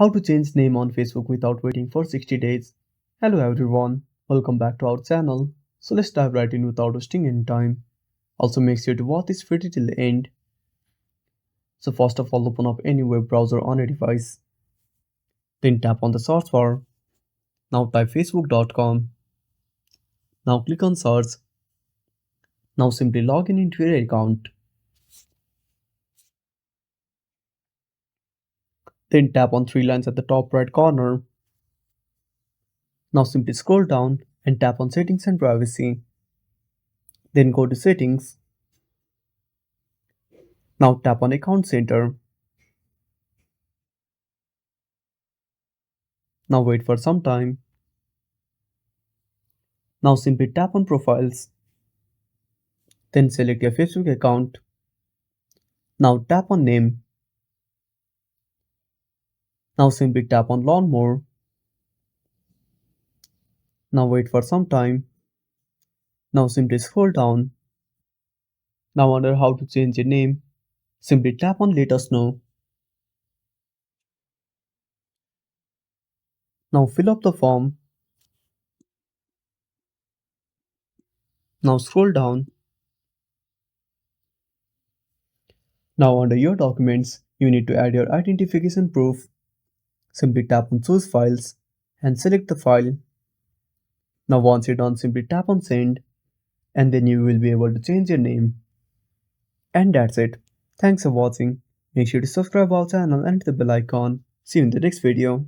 How to change name on Facebook without waiting for 60 days. Hello everyone, welcome back to our channel. So let's dive right in without wasting any time. Also make sure to watch this video till the end. So first of all, open up any web browser on a device. Then tap on the search bar. Now type facebook.com. Now click on search. Now simply log in into your account. Then tap on three lines at the top right corner. Now simply scroll down and tap on settings and privacy. Then go to settings. Now tap on account center. Now wait for some time. Now simply tap on profiles. Then select your Facebook account. Now tap on name. Now simply tap on learn more. Now wait for some time. Now simply scroll down. Now wonder how to change your name. Simply tap on let us know. Now fill up the form. Now scroll down. Now under your documents, you need to add your identification proof. Simply tap on choose files and select the file. Now once you're done, simply tap on send and then you will be able to change your name. And that's it. Thanks for watching. Make sure to subscribe our channel and hit the bell icon. See you in the next video.